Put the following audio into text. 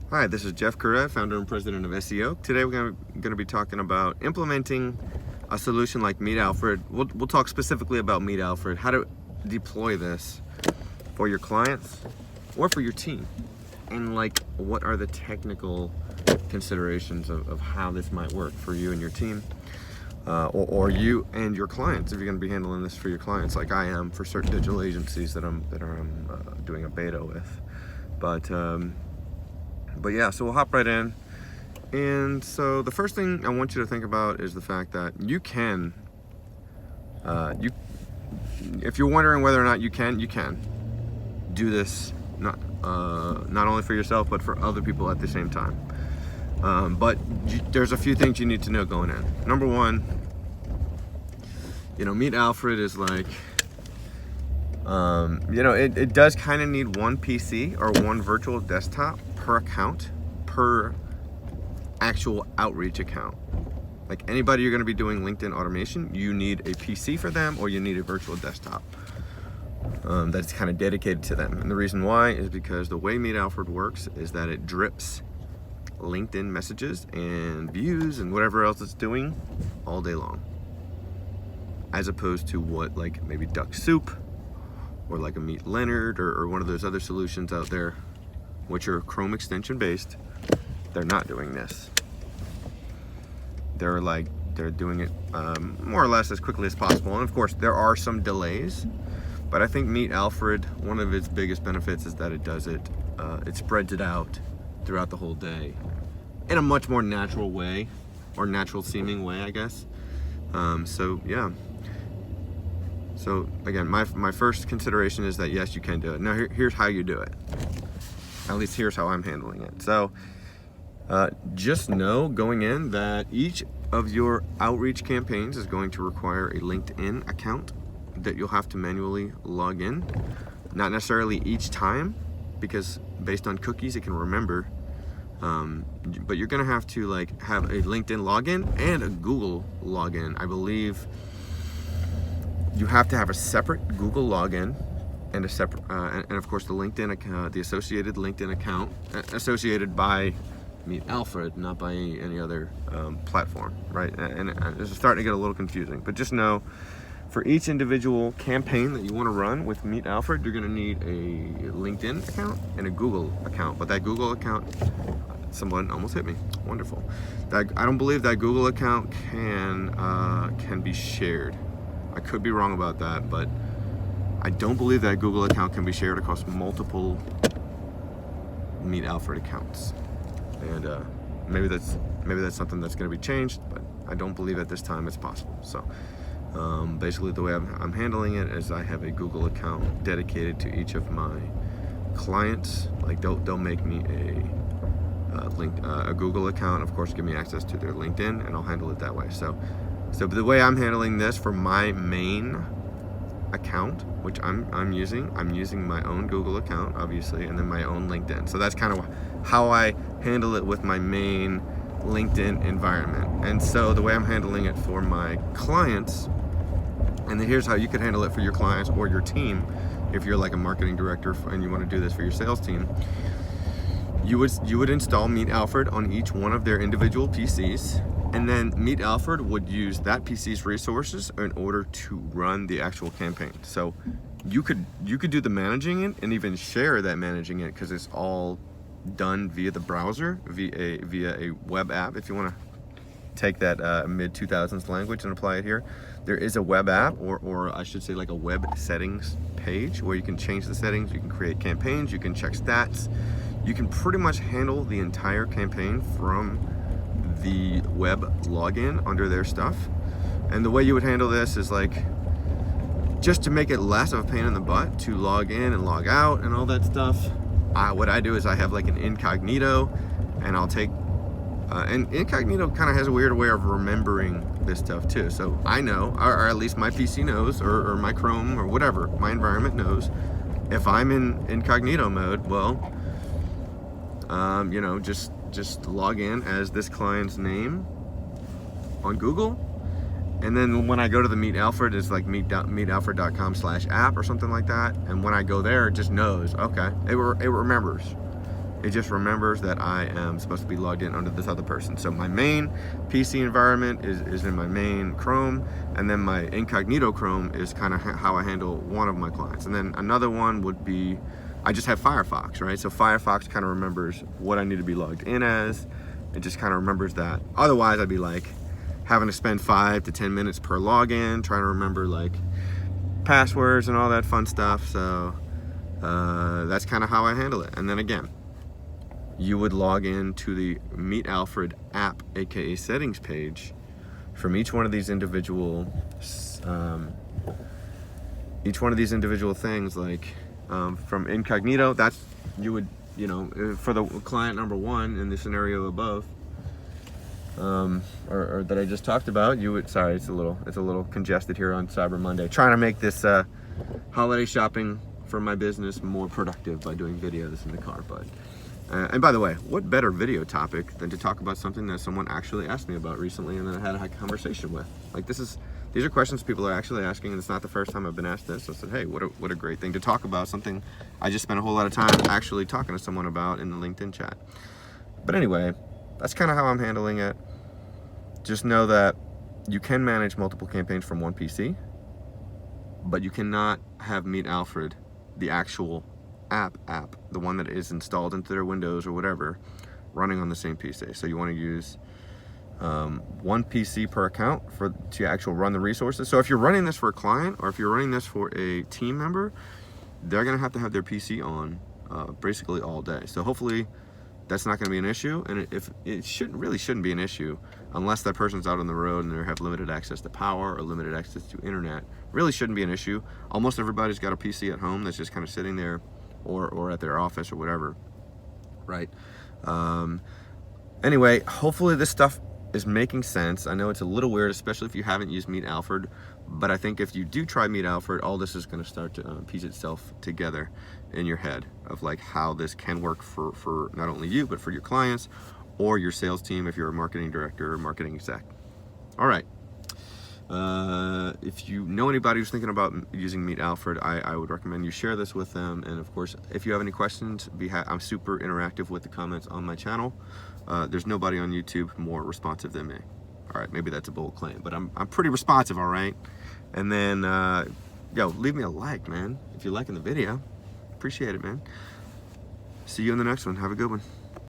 Hi, this is Jeff Karev, founder and president of SEO. Today we're going to be talking about implementing a solution like MeetAlfred. We'll talk specifically about MeetAlfred, how to deploy this for your clients or for your team, and like what are the technical considerations of how this might work for you and your team, or you and your clients if you're going to be handling this for your clients, like I am for certain digital agencies that I'm doing a beta with. But yeah, so we'll hop right in. And so the first thing I want you to think about is the fact that you can, if you're wondering whether or not you can do this not only for yourself but for other people at the same time. But there's a few things you need to know going in. Number one, MeetAlfred is like, it does kind of need one PC or one virtual desktop per account, per actual outreach account. Like anybody you're going to be doing LinkedIn automation, you need a PC for them or you need a virtual desktop that's kind of dedicated to them. And the reason why is because the way MeetAlfred works is that it drips LinkedIn messages and views and whatever else it's doing all day long, as opposed to what like maybe Duck Soup or like a Meet Leonard or one of those other solutions out there, which are Chrome extension based. They're not doing this. They're doing it more or less as quickly as possible. And of course there are some delays, but I think MeetAlfred, one of its biggest benefits is that it spreads it out throughout the whole day in a much more natural way, or natural seeming way, I guess. So yeah. So again, my first consideration is that yes, you can do it. Now here's how you do it. At least here's how I'm handling it. So just know going in that each of your outreach campaigns is going to require a LinkedIn account that you'll have to manually log in. Not necessarily each time, because based on cookies it can remember. But you're gonna have to have a LinkedIn login and a Google login. I believe you have to have a separate Google login and a separate, and of course the LinkedIn account, the associated LinkedIn account, associated by MeetAlfred, not by any other platform, right? And it's starting to get a little confusing. But just know, for each individual campaign that you want to run with MeetAlfred, you're going to need a LinkedIn account and a Google account. But that Google account, someone almost hit me. Wonderful. I don't believe that Google account can be shared. I could be wrong about that, but I don't believe that Google account can be shared across multiple MeetAlfred accounts. And maybe that's something that's going to be changed, but I don't believe at this time it's possible. So basically the way I'm handling it is I have a Google account dedicated to each of my clients. Like they'll make me a Google account, of course, give me access to their LinkedIn, and I'll handle it that way. So the way I'm handling this for my main account, which I'm using my own Google account, obviously, and then my own LinkedIn. So that's kind of how I handle it with my main LinkedIn environment. And so the way I'm handling it for my clients, and then here's how you could handle it for your clients or your team, if you're like a marketing director and you want to do this for your sales team. You would install MeetAlfred on each one of their individual PCs, and then MeetAlfred would use that PC's resources in order to run the actual campaign. So you could do the managing it and even share that managing it, because it's all done via the browser, via a web app. If you want to take that mid 2000s language and apply it here, there is a web app, or I should say like a web settings page, where you can change the settings, you can create campaigns, you can check stats. You can pretty much handle the entire campaign from the web login under their stuff. And the way you would handle this is just to make it less of a pain in the butt to log in and log out and all that stuff. What I do is I have like an incognito, and I'll take and incognito kind of has a weird way of remembering this stuff too. So I know, or at least my PC knows, or my Chrome or whatever, my environment knows, if I'm in incognito mode, well, just log in as this client's name on Google, and then when I go to the MeetAlfred, it's like meetalfred.com/app or something like that, and when I go there, it just knows, okay, it remembers. it just remembers that I am supposed to be logged in under this other person. So my main PC environment is in my main Chrome, and then my incognito Chrome is kind of how I handle one of my clients. And then another one would be, I just have Firefox, right? So Firefox kind of remembers what I need to be logged in as. It just kind of remembers that. Otherwise, I'd be like having to spend 5 to 10 minutes per login, trying to remember like passwords and all that fun stuff. So that's kind of how I handle it. And then again, you would log in to the MeetAlfred app, aka settings page, from each one of these individual things, like from incognito. That's, you would, you know, for the client number 1 in the scenario above, or that I just talked about, you would, sorry, it's a little congested here on Cyber Monday, trying to make this holiday shopping for my business more productive by doing videos in the car. But and by the way, what better video topic than to talk about something that someone actually asked me about recently and then I had a conversation with? Like, these are questions people are actually asking, and it's not the first time I've been asked this. I said, hey, what a great thing to talk about, something I just spent a whole lot of time actually talking to someone about in the LinkedIn chat. But anyway, that's kind of how I'm handling it. Just know that you can manage multiple campaigns from one PC, but you cannot have MeetAlfred, the actual app, the one that is installed into their Windows or whatever, running on the same PC. So you want to use one PC per account to actually run the resources. So if you're running this for a client, or if you're running this for a team member, they're going to have their PC on basically all day. So hopefully that's not going to be an issue, and if it shouldn't be an issue unless that person's out on the road and they have limited access to power or limited access to internet. Really shouldn't be an issue. Almost everybody's got a PC at home that's just kind of sitting there, or at their office or whatever, right? Anyway, hopefully this stuff is making sense. I know it's a little weird, especially if you haven't used MeetAlfred, but I think if you do try MeetAlfred, all this is going to start to piece itself together in your head of like how this can work for not only you, but for your clients or your sales team if you're a marketing director or marketing exec. All right. If you know anybody who's thinking about using MeetAlfred, I would recommend you share this with them. And of course, if you have any questions, I'm super interactive with the comments on my channel. There's nobody on YouTube more responsive than me. All right, maybe that's a bold claim, but I'm pretty responsive, all right? And then, leave me a like, man, if you're liking the video. Appreciate it, man. See you in the next one. Have a good one.